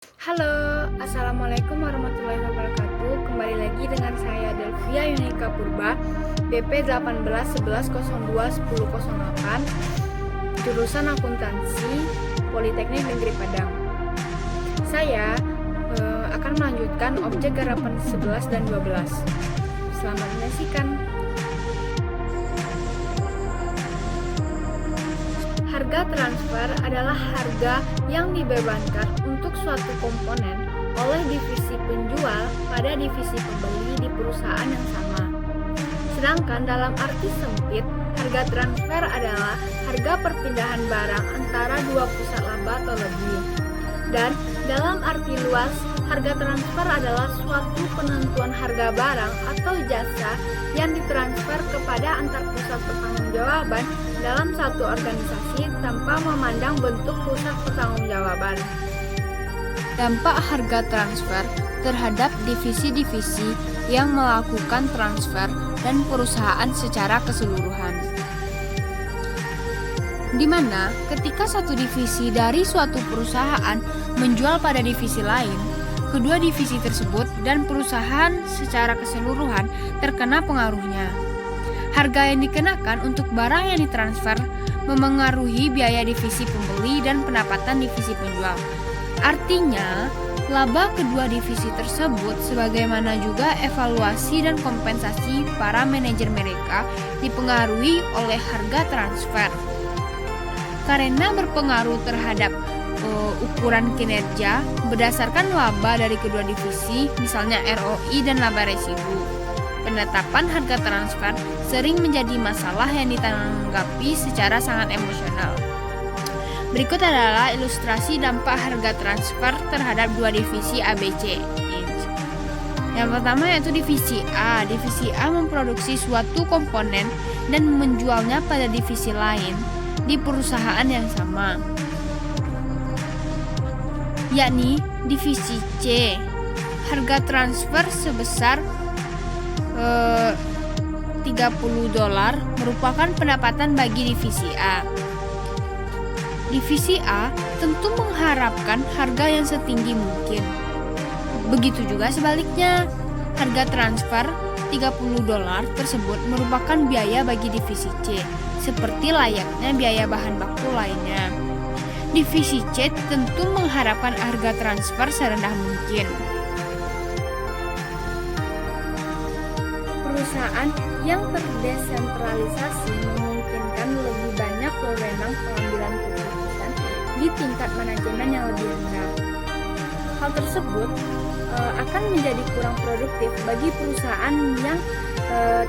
Halo, Assalamualaikum warahmatullahi wabarakatuh. Kembali lagi dengan saya Delvia Yunika Purba, BP 1811021008, jurusan Akuntansi, Politeknik Negeri Padang. Saya akan melanjutkan objek garapan 11 dan 12. Selamat menyaksikan. Harga transfer adalah harga yang dibebankan untuk suatu komponen oleh divisi penjual pada divisi pembeli di perusahaan yang sama. Sedangkan dalam arti sempit, harga transfer adalah harga perpindahan barang antara dua pusat laba atau lebih. Dan dalam arti luas, harga transfer adalah suatu penentuan harga barang atau jasa yang ditransfer kepada antar pusat pertanggungjawaban dalam satu organisasi tanpa memandang bentuk pusat pertanggungjawaban. Dampak harga transfer terhadap divisi-divisi yang melakukan transfer dan perusahaan secara keseluruhan. Di mana ketika satu divisi dari suatu perusahaan menjual pada divisi lain, kedua divisi tersebut dan perusahaan secara keseluruhan terkena pengaruhnya. Harga yang dikenakan untuk barang yang ditransfer memengaruhi biaya divisi pembeli dan pendapatan divisi penjual. Artinya, laba kedua divisi tersebut sebagaimana juga evaluasi dan kompensasi para manajer mereka dipengaruhi oleh harga transfer. Karena berpengaruh terhadap ukuran kinerja berdasarkan laba dari kedua divisi, misalnya ROI dan laba residu. Penetapan harga transfer sering menjadi masalah yang ditanggapi secara sangat emosional. Berikut adalah ilustrasi dampak harga transfer terhadap dua divisi ABC. Yang pertama yaitu divisi A. Divisi A memproduksi suatu komponen dan menjualnya pada divisi lain di perusahaan yang sama, yakni divisi C. Harga transfer sebesar $30 merupakan pendapatan bagi divisi A. Divisi A tentu mengharapkan harga yang setinggi mungkin. Begitu juga sebaliknya, harga transfer $30 tersebut merupakan biaya bagi divisi C, seperti layaknya biaya bahan baku lainnya. Divisi C tentu mengharapkan harga transfer serendah mungkin. Perusahaan yang terdesentralisasi memungkinkan lebih banyak wewenang pengambilan keputusan di tingkat manajemen yang lebih rendah. Hal tersebut akan menjadi kurang produktif bagi perusahaan yang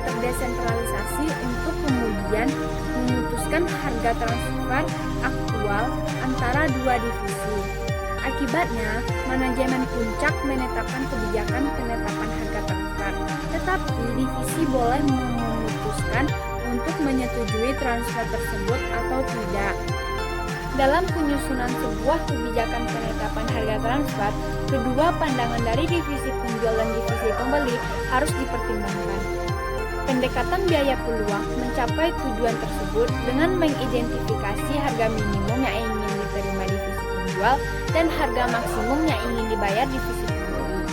terdesentralisasi untuk kemudian memutuskan harga transfer aktual antara dua divisi. Akibatnya, manajemen puncak menetapkan kebijakan penetapan harga transfer, tetapi divisi boleh memutuskan untuk menyetujui transfer tersebut atau tidak. Dalam penyusunan sebuah kebijakan penetapan harga transfer, kedua pandangan dari divisi penjual dan divisi pembeli harus dipertimbangkan. Pendekatan biaya peluang mencapai tujuan tersebut dengan mengidentifikasi harga minimum yang ingin diterima divisi penjual dan harga maksimum yang ingin dibayar divisi pembeli.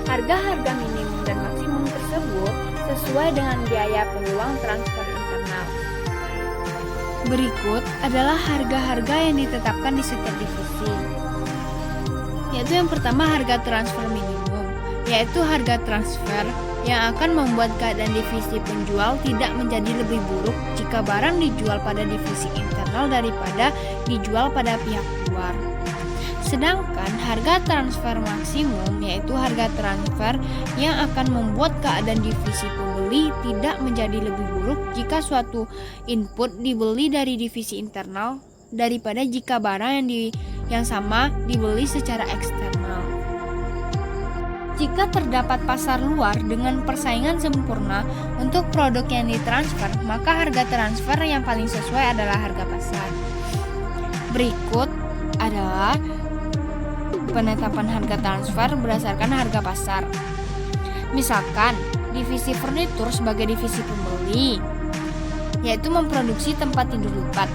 Harga-harga minimum dan maksimum tersebut sesuai dengan biaya peluang transfer internal. Berikut adalah harga-harga yang ditetapkan di setiap divisi. Yaitu yang pertama harga transfer minimum, yaitu harga transfer yang akan membuat keadaan divisi penjual tidak menjadi lebih buruk jika barang dijual pada divisi internal daripada dijual pada pihak luar. Sedangkan harga transfer maksimum yaitu harga transfer yang akan membuat keadaan divisi pembeli tidak menjadi lebih buruk jika suatu input dibeli dari divisi internal daripada jika barang yang sama dibeli secara eksternal. Jika terdapat pasar luar dengan persaingan sempurna untuk produk yang ditransfer, maka harga transfer yang paling sesuai adalah harga pasar. Berikut adalah penetapan harga transfer berdasarkan harga pasar. Misalkan, divisi furnitur sebagai divisi pembeli, yaitu memproduksi tempat tidur lipat,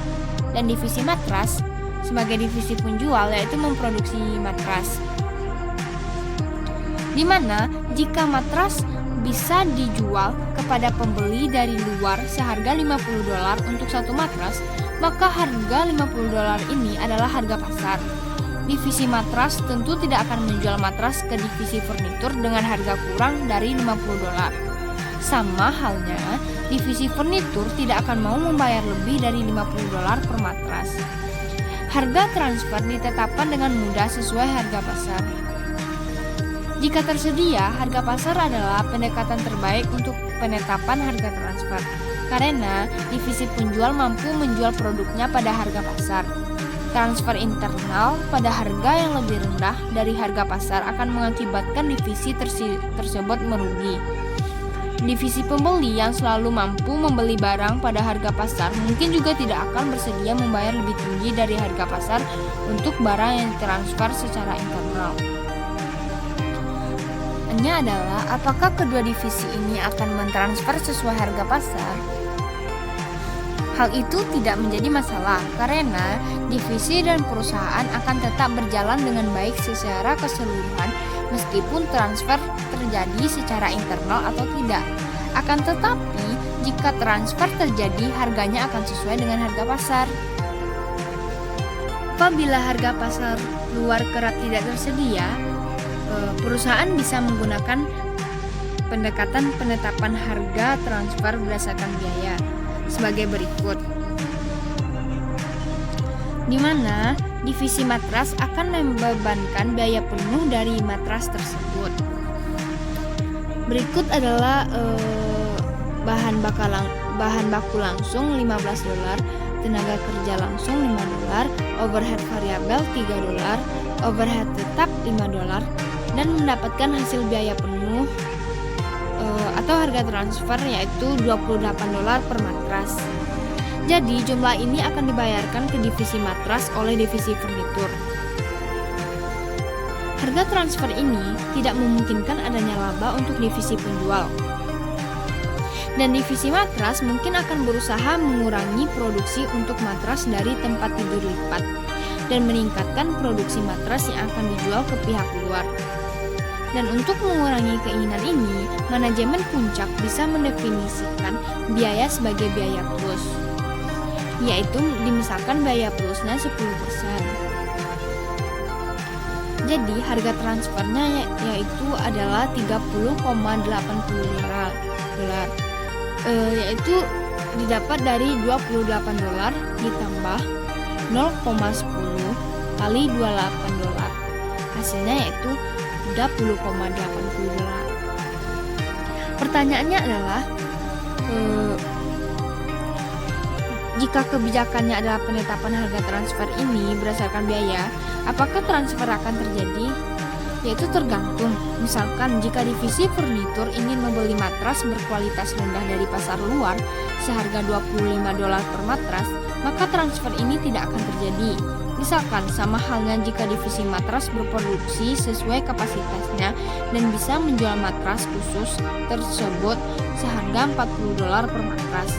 dan divisi matras sebagai divisi penjual, yaitu memproduksi matras. di mana jika matras bisa dijual kepada pembeli dari luar seharga $50 untuk satu matras, maka harga $50 ini adalah harga pasar. Divisi matras tentu tidak akan menjual matras ke divisi furnitur dengan harga kurang dari $50. Sama halnya, divisi furnitur tidak akan mau membayar lebih dari $50 per matras. Harga transfer ditetapkan dengan mudah sesuai harga pasar. Jika tersedia, harga pasar adalah pendekatan terbaik untuk penetapan harga transfer, karena divisi penjual mampu menjual produknya pada harga pasar. Transfer internal pada harga yang lebih rendah dari harga pasar akan mengakibatkan divisi tersebut merugi. Divisi pembeli yang selalu mampu membeli barang pada harga pasar mungkin juga tidak akan bersedia membayar lebih tinggi dari harga pasar untuk barang yang ditransfer secara internal. Pertanyaannya adalah, apakah kedua divisi ini akan mentransfer sesuai harga pasar? Hal itu tidak menjadi masalah karena divisi dan perusahaan akan tetap berjalan dengan baik secara keseluruhan meskipun transfer terjadi secara internal atau tidak. Akan tetapi, jika transfer terjadi, harganya akan sesuai dengan harga pasar. Apabila harga pasar luar kerat tidak tersedia, perusahaan bisa menggunakan pendekatan penetapan harga transfer berdasarkan biaya sebagai berikut, di mana divisi matras akan membebankan biaya penuh dari matras tersebut. Berikut adalah bahan baku langsung $15, tenaga kerja langsung $5, overhead variabel $3, overhead tetap $5, dan mendapatkan hasil biaya penuh atau harga transfer yaitu $28 per matras. Jadi jumlah ini akan dibayarkan ke divisi matras oleh divisi furnitur. Harga transfer ini tidak memungkinkan adanya laba untuk divisi penjual. Dan divisi matras mungkin akan berusaha mengurangi produksi untuk matras dari tempat tidur lipat dan meningkatkan produksi matras yang akan dijual ke pihak luar. Dan untuk mengurangi keinginan ini, manajemen puncak bisa mendefinisikan biaya sebagai biaya plus, yaitu dimisalkan biaya plusnya 10%. Jadi harga transfernya yaitu adalah $30,80, yaitu didapat dari $28 ditambah 0,10 kali $28. Hasilnya yaitu $30,80. Pertanyaannya adalah, jika kebijakannya adalah penetapan harga transfer ini berdasarkan biaya, apakah transfer akan terjadi? Yaitu tergantung. Misalkan jika divisi furnitur ingin membeli matras berkualitas rendah dari pasar luar seharga $25 per matras, maka transfer ini tidak akan terjadi. Misalkan sama halnya jika divisi matras berproduksi sesuai kapasitasnya dan bisa menjual matras khusus tersebut seharga $40 per matras.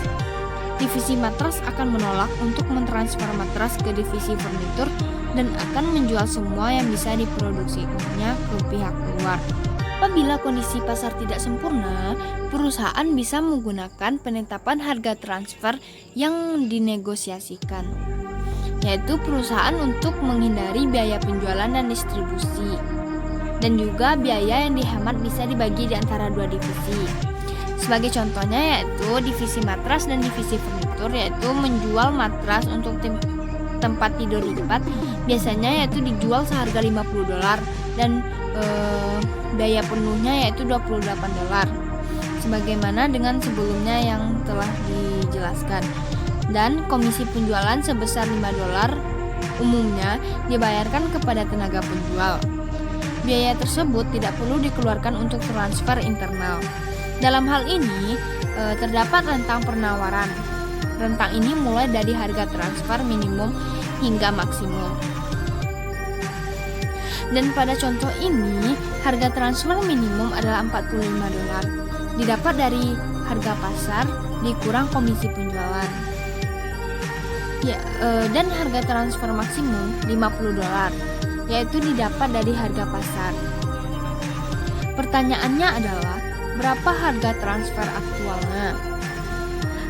Divisi matras akan menolak untuk mentransfer matras ke divisi furnitur dan akan menjual semua yang bisa diproduksinya ke pihak luar. Apabila kondisi pasar tidak sempurna, perusahaan bisa menggunakan penetapan harga transfer yang dinegosiasikan, yaitu perusahaan untuk menghindari biaya penjualan dan distribusi, dan juga biaya yang dihemat bisa dibagi di antara dua divisi. Sebagai contohnya yaitu divisi matras dan divisi furnitur, yaitu menjual matras untuk tempat tidur lipat biasanya yaitu dijual seharga $50 dan biaya penuhnya yaitu $28, sebagaimana dengan sebelumnya yang telah dijelaskan. Dan komisi penjualan sebesar $5 umumnya dibayarkan kepada tenaga penjual. Biaya tersebut tidak perlu dikeluarkan untuk transfer internal. Dalam hal ini terdapat rentang penawaran. Rentang ini mulai dari harga transfer minimum hingga maksimum. Dan pada contoh ini, harga transfer minimum adalah $45. Didapat dari harga pasar dikurang komisi penjualan. Dan harga transfer maksimum $50, yaitu didapat dari harga pasar. Pertanyaannya adalah, berapa harga transfer aktualnya?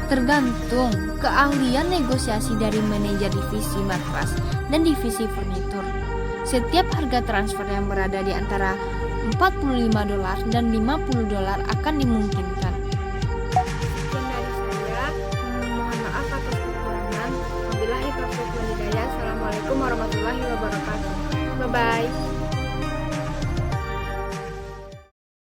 Tergantung keahlian negosiasi dari manajer divisi matras dan divisi furnitur. Setiap harga transfer yang berada di antara $45 dan $50 akan dimungkinkan. Sekian dari saya. Mohon maaf atas kekurangan. Wabillahi taufiq wal hidayah. Assalamualaikum warahmatullahi wabarakatuh. Bye bye.